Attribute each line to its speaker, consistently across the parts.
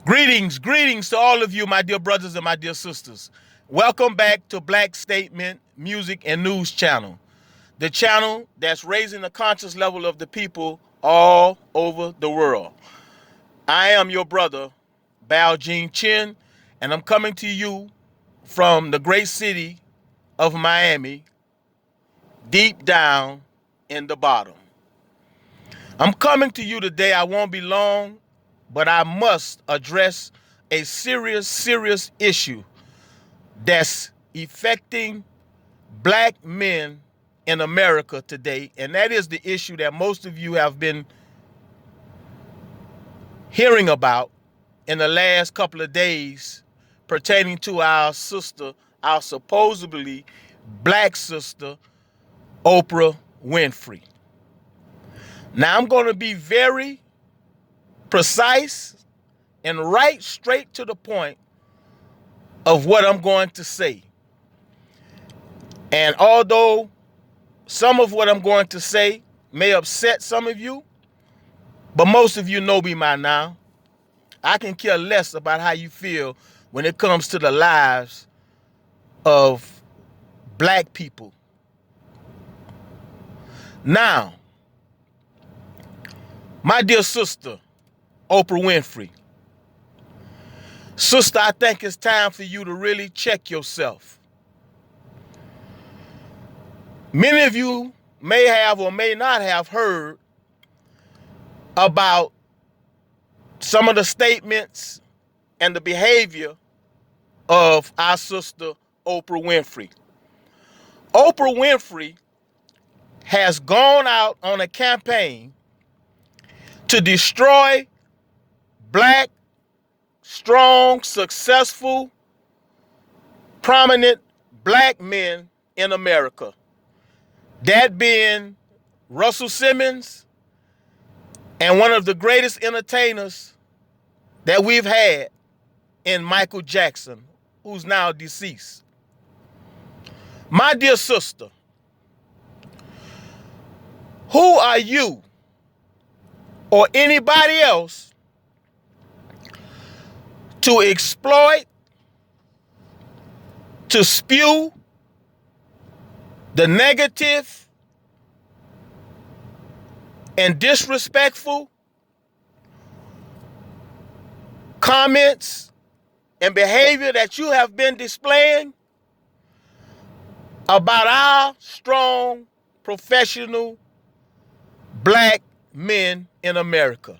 Speaker 1: Greetings to all of you, my dear brothers and my dear sisters. Welcome back to Black Statement Music and News Channel, the channel that's raising the conscious level of the people all over the world. I am your brother, Bao Jean Chin, and I'm coming to you from the great city of Miami, deep down in the bottom. I'm coming to you today. I won't be long, but I must address a serious issue that's affecting black men in America today, and that is the issue that most of you have been hearing about in the last couple of days pertaining to our sister, our supposedly black sister, Oprah Winfrey. Now, I'm going to be very precise and right straight to the point of what I'm going to say. And although some of what I'm going to say may upset some of you, but most of you know me by now. I can care less about how you feel when it comes to the lives of black people. Now, my dear sister, Oprah Winfrey. Sister, I think it's time for you to really check yourself. Many of you may have or may not have heard about some of the statements and the behavior of our sister, Oprah Winfrey. Oprah Winfrey has gone out on a campaign to destroy black, strong, successful, prominent black men in America. That being Russell Simmons and one of the greatest entertainers that we've had in Michael Jackson, who's now deceased. My dear sister, who are you or anybody else to exploit, to spew the negative and disrespectful comments and behavior that you have been displaying about our strong, professional black men in America?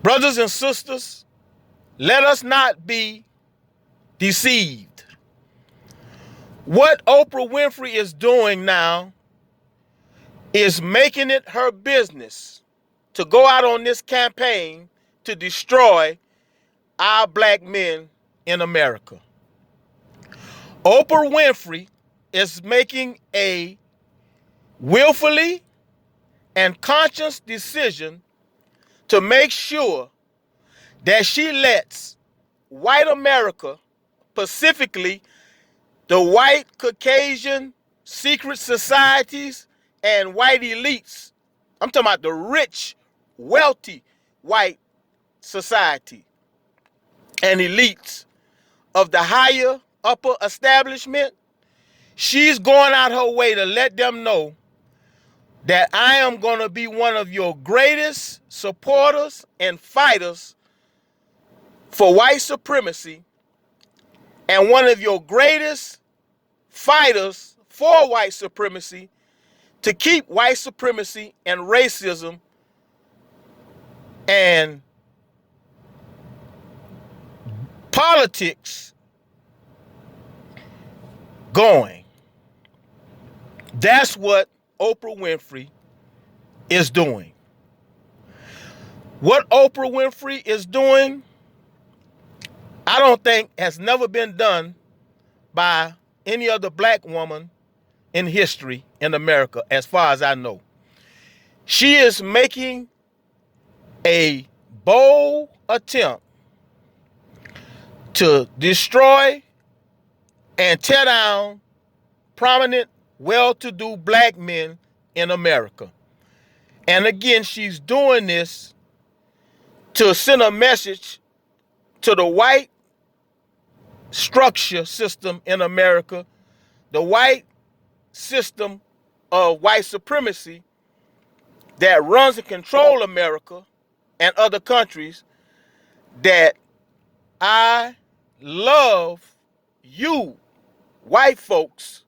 Speaker 1: Brothers and sisters, let us not be deceived. What Oprah Winfrey is doing now is making it her business to go out on this campaign to destroy our black men in America. Oprah Winfrey is making a willfully and conscious decision to make sure that she lets white America, specifically the white Caucasian secret societies and white elites, I'm talking about the rich, wealthy white society and elites of the higher upper establishment, she's going out her way to let them know that I am going to be one of your greatest supporters and fighters for white supremacy and one of your greatest fighters for white supremacy to keep white supremacy and racism and politics going. That's what Oprah Winfrey is doing. What Oprah Winfrey is doing, I don't think has never been done by any other black woman in history in America, as far as I know. She is making a bold attempt to destroy and tear down prominent, well-to-do black men in America. And again, she's doing this to send a message to the white structure system in America, the white system of white supremacy that runs and controls America and other countries, that I love you, white folks,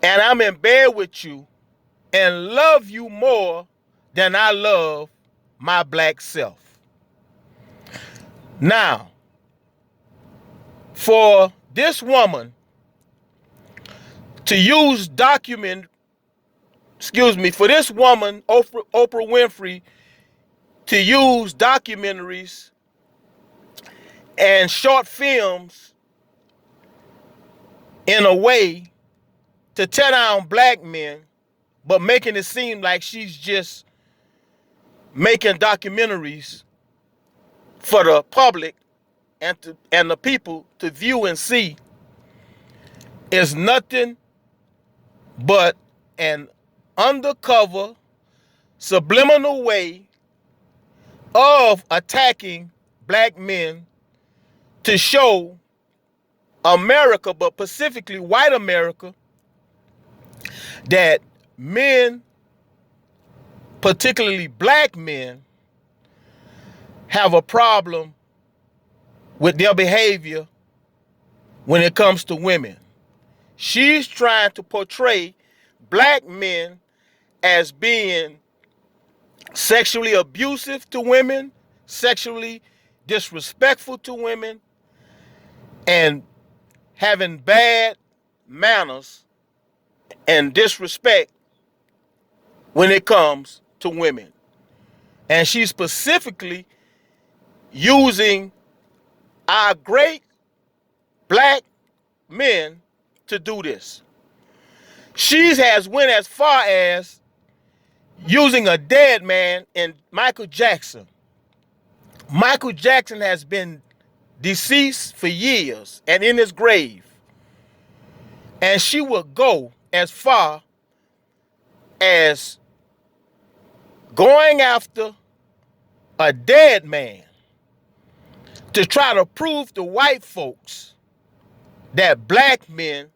Speaker 1: and I'm in bed with you and love you more than I love my black self. Now, for this woman to use for this woman, Oprah Winfrey, to use documentaries and short films in a way to tear down black men, but making it seem like she's just making documentaries for the public and the people to view and see, is nothing but an undercover, subliminal way of attacking black men to show America, but specifically white America, that men, particularly black men, have a problem with their behavior when it comes to women. She's trying to portray black men as being sexually abusive to women, sexually disrespectful to women, and having bad manners and disrespect when it comes to women. And she's specifically using our great black men to do this. She has went as far as using a dead man in Michael Jackson. Michael Jackson has been deceased for years and in his grave. And she would go as far as going after a dead man to try to prove to white folks that black men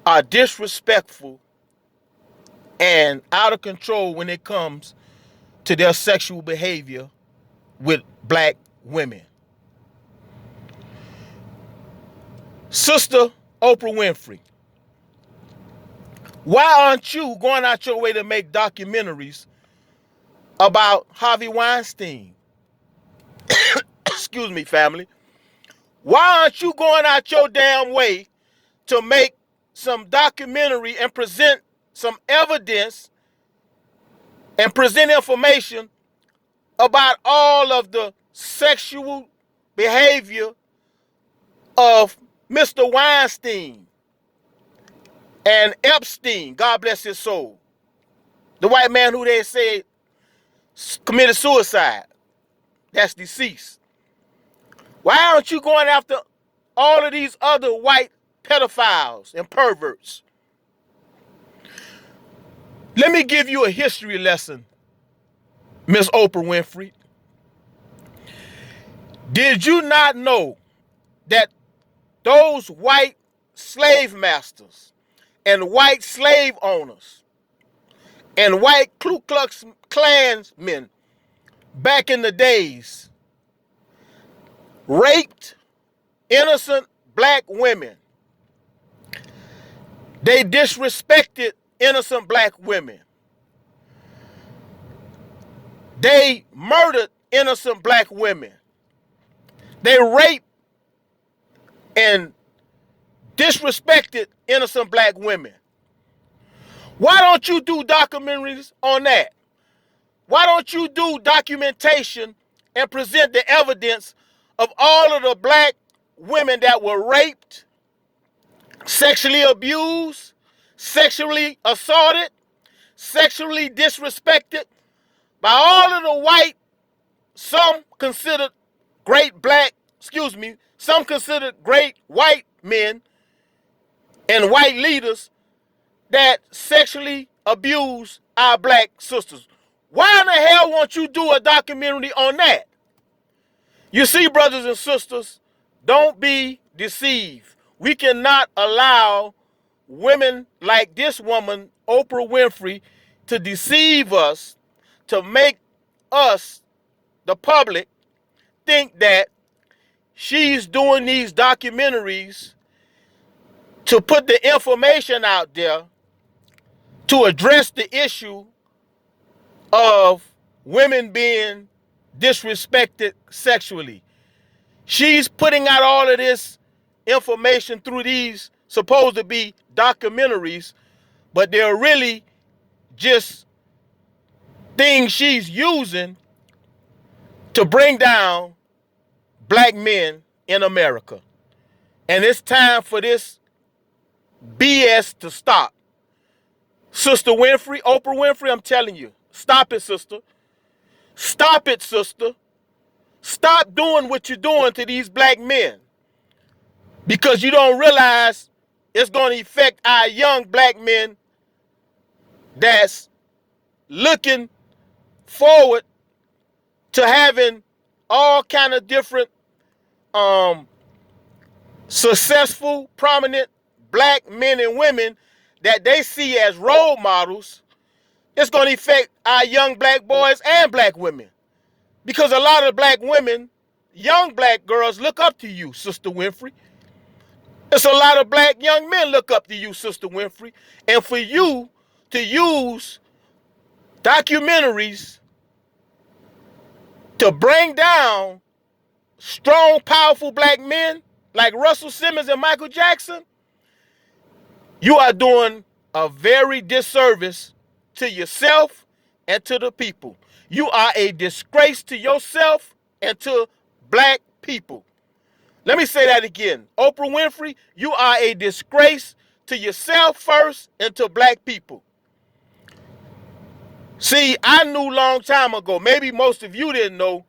Speaker 1: are disrespectful and out of control when it comes to their sexual behavior with black women. Sister Oprah Winfrey, why aren't you going out your way to make documentaries about Harvey Weinstein? Excuse me, family. Why aren't you going out your damn way to make some documentary and present some evidence and present information about all of the sexual behavior of Mr. Weinstein and Epstein, God bless his soul, the white man who they say committed suicide, that's deceased? Why aren't you going after all of these other white pedophiles and perverts? Let me give you a history lesson, Miss Oprah Winfrey. Did you not know that those white slave masters and white slave owners and white Ku Klux Klansmen back in the days raped innocent black women? They disrespected innocent black women. They murdered innocent black women. They raped and disrespected innocent black women. Why don't you do documentaries on that? Why don't you do documentation and present the evidence of all of the black women that were raped, sexually abused, sexually assaulted, sexually disrespected by all of the white, some considered some considered great white men and white leaders that sexually abuse our black sisters? Why in the hell won't you do a documentary on that? You see, brothers and sisters, don't be deceived. We cannot allow women like this woman, Oprah Winfrey, to deceive us, to make us, the public, think that she's doing these documentaries to put the information out there to address the issue of women being disrespected sexually. She's putting out all of this information through these supposed to be documentaries, but they're really just things she's using to bring down black men in America. And it's time for this BS to stop. Sister Winfrey, Oprah Winfrey, I'm telling you, stop it, sister. Stop it, sister. Stop doing what you're doing to these black men, because you don't realize it's going to affect our young black men that's looking forward to having all kind of different successful, prominent black men and women that they see as role models. It's going to affect our young black boys and black women, because a lot of black women, young black girls, look up to you, Sister Winfrey. It's a lot of black young men look up to you, Sister Winfrey. And for you to use documentaries to bring down strong, powerful black men like Russell Simmons and Michael Jackson, you are doing a very disservice to yourself and to the people. You are a disgrace to yourself and to black people. Let me say that again. Oprah Winfrey, you are a disgrace to yourself first and to black people. See, I knew long time ago, maybe most of you didn't know,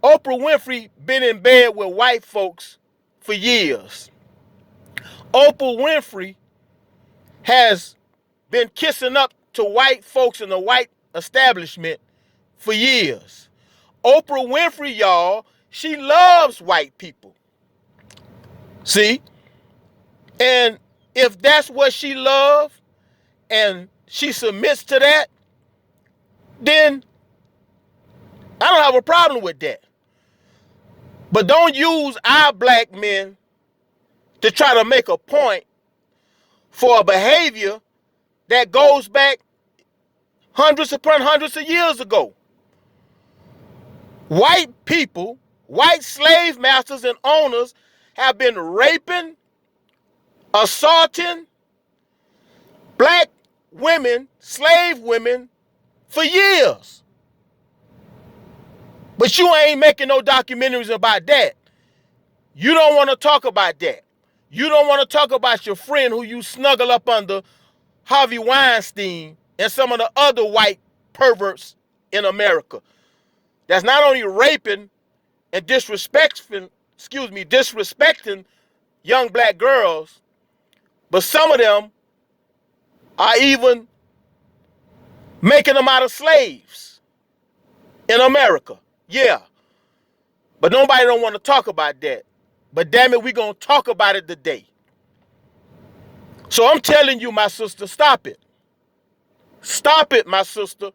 Speaker 1: Oprah Winfrey been in bed with white folks for years. Oprah Winfrey has been kissing up to white folks in the white establishment for years. Oprah Winfrey, y'all, she loves white people. See? And if that's what she loves and she submits to that, then I don't have a problem with that. But don't use our black men to try to make a point for a behavior that goes back hundreds upon hundreds of years ago. White people, white slave masters and owners have been raping, assaulting black women, slave women, for years. But you ain't making no documentaries about that. You don't want to talk about that. You don't want to talk about your friend who you snuggle up under, Harvey Weinstein, and some of the other white perverts in America that's not only raping and disrespecting young black girls, but some of them are even making them out of slaves in America. Yeah. But nobody don't want to talk about that. But damn it, we're going to talk about it today. So I'm telling you, my sister, stop it. Stop it, my sister.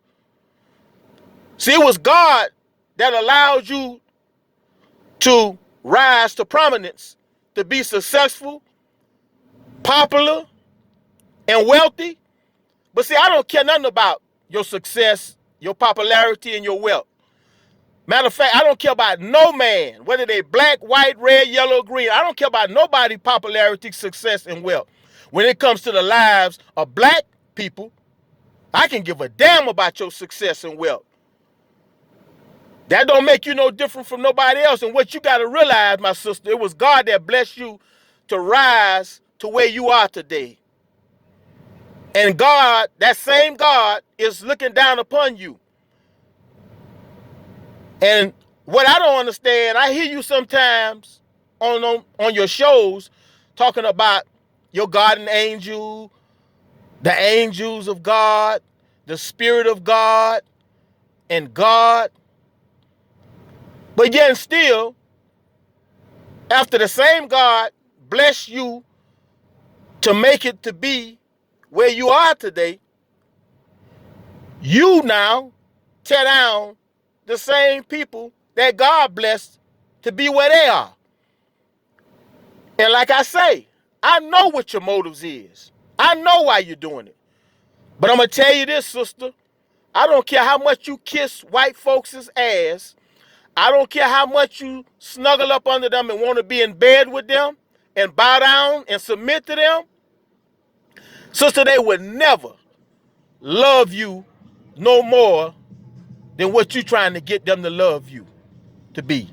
Speaker 1: See, it was God that allowed you to rise to prominence, to be successful, popular, and wealthy. But see, I don't care nothing about your success, your popularity, and your wealth. Matter of fact, I don't care about no man, whether they black, white, red, yellow, green. I don't care about nobody's popularity, success, and wealth. When it comes to the lives of black people, I can give a damn about your success and wealth. That don't make you no different from nobody else. And what you got to realize, my sister, it was God that blessed you to rise to where you are today. And God, that same God, is looking down upon you. And what I don't understand, I hear you sometimes on your shows talking about your guardian angel, the angels of God, the Spirit of God. and God, but yet and still, after the same God bless you to make it to be where you are today, you now tear down the same people that God blessed to be where they are. And like I say, I know what your motives is. I know why you're doing it. But I'm going to tell you this, sister. I don't care how much you kiss white folks' ass. I don't care how much you snuggle up under them and want to be in bed with them and bow down and submit to them. Sister, they would never love you no more than what you're trying to get them to love you to be.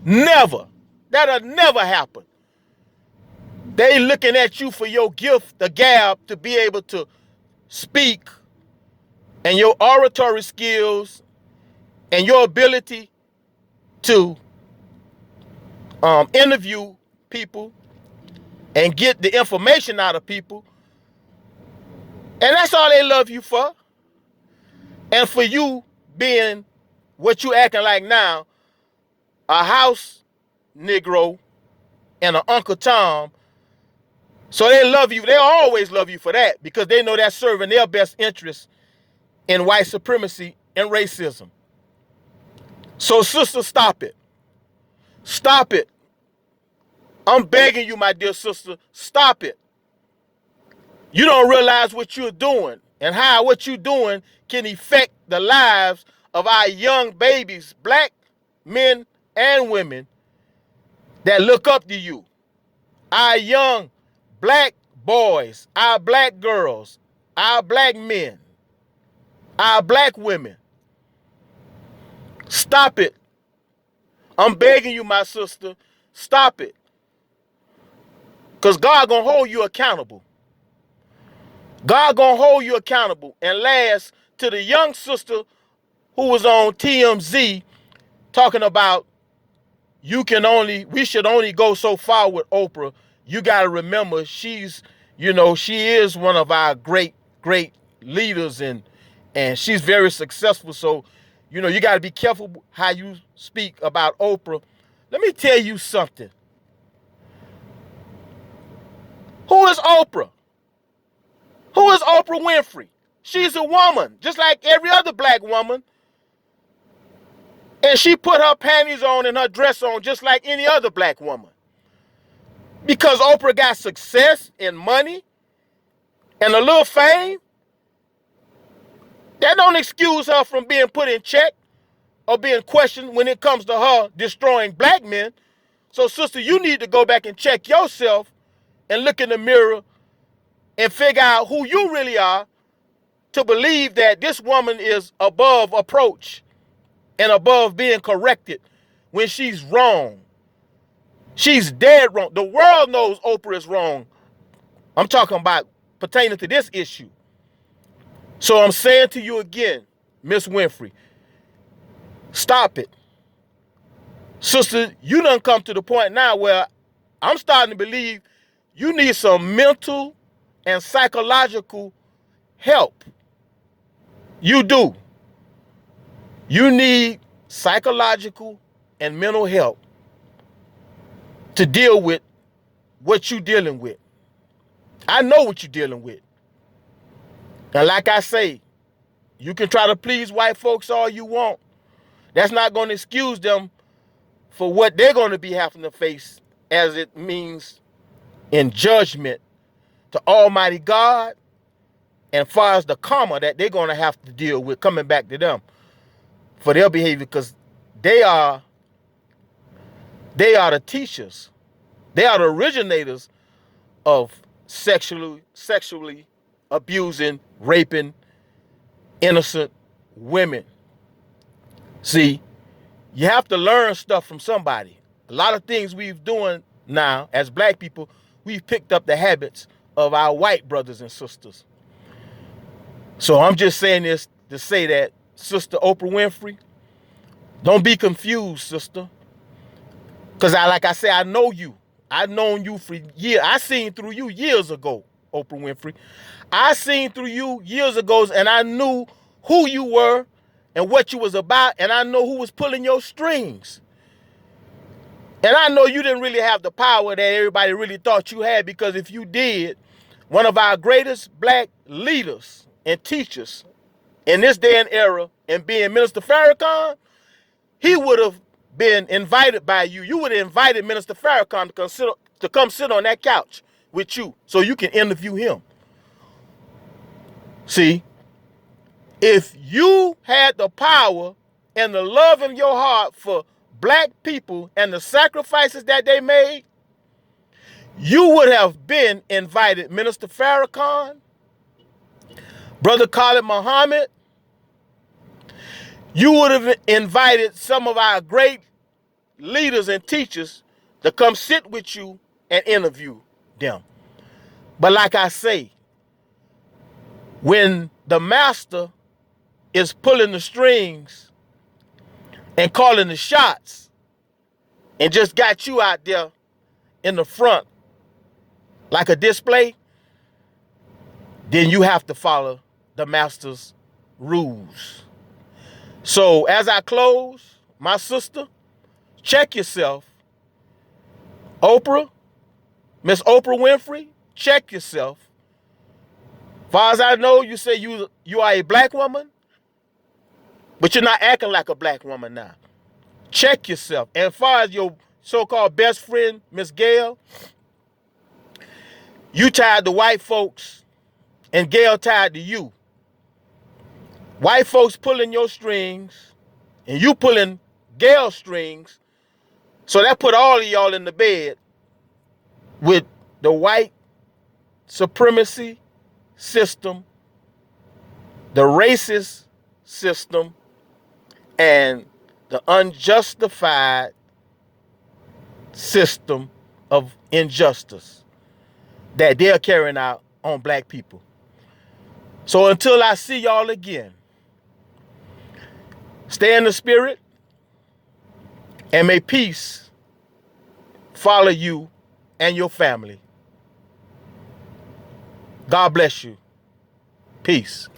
Speaker 1: Never. That'll never happen. They looking at you for your gift, the gab, to be able to speak, and your oratory skills and your ability to interview people and get the information out of people. And that's all they love you for. And for you being what you acting like now, a house Negro and an Uncle Tom, so they love you. They always love you for that because they know that's serving their best interest in white supremacy and racism. So sister, stop it. Stop it. I'm begging you, my dear sister, stop it. You don't realize what you're doing and how what you're doing can affect the lives of our young babies, black men and women that look up to you. Our young black boys, our black girls, our black men, our black women. Stop it. I'm begging you, my sister, stop it. Because God gonna hold you accountable. God gonna hold you accountable. And last, to the young sister who was on TMZ talking about we should only go so far with Oprah. You gotta remember she is one of our great leaders and she's very successful. So, you gotta be careful how you speak about Oprah. Let me tell you something. Who is Oprah? Who is Oprah Winfrey? She's a woman, just like every other black woman. And she put her panties on and her dress on just like any other black woman. Because Oprah got success and money and a little fame, that don't excuse her from being put in check or being questioned when it comes to her destroying black men. So, sister, you need to go back and check yourself and look in the mirror and figure out who you really are to believe that this woman is above approach and above being corrected when she's wrong. She's dead wrong. The world knows Oprah is wrong. I'm talking about pertaining to this issue. So I'm saying to you again, Miss Winfrey, stop it. Sister, you done come to the point now where I'm starting to believe you need some mental and psychological help. You do. You need psychological and mental help to deal with what you're dealing with. I know what you're dealing with. And like I say, you can try to please white folks all you want. That's not going to excuse them for what they're going to be having to face as it means in judgment to Almighty God, and far as the karma that they're going to have to deal with coming back to them for their behavior, because they are the teachers. They are the originators of sexually abusing, raping innocent women. See, you have to learn stuff from somebody. A lot of things we've doing now as black people, we've picked up the habits of our white brothers and sisters. So I'm just saying this to say that, Sister Oprah Winfrey, don't be confused, sister. Because like I say, I know you. I've known you for years. I seen through you years ago, Oprah Winfrey. I seen through you years ago, and I knew who you were and what you was about, and I know who was pulling your strings. And I know you didn't really have the power that everybody really thought you had, because if you did, one of our greatest black leaders and teachers in this day and era, and being Minister Farrakhan, he would have been invited by you. You would have invited Minister Farrakhan to come sit on that couch with you so you can interview him. See, if you had the power and the love in your heart for black people and the sacrifices that they made, you would have been invited Minister Farrakhan, Brother Khalid Muhammad. You would have invited some of our great leaders and teachers to come sit with you and interview them. But like I say, when the master is pulling the strings and calling the shots and just got you out there in the front like a display, then you have to follow the master's rules. So as I close, my sister, check yourself. Oprah, Miss Oprah Winfrey, check yourself. Far as I know, you say you are a black woman, but you're not acting like a black woman now. Check yourself. And as far as your so-called best friend, Miss Gail, you tied to white folks and Gail tied to you. White folks pulling your strings and you pulling Gail's strings. So that put all of y'all in the bed with the white supremacy system, the racist system, and the unjustified system of injustice that they're carrying out on black people. So until I see y'all again, stay in the spirit, and may peace follow you and your family. God bless you. Peace.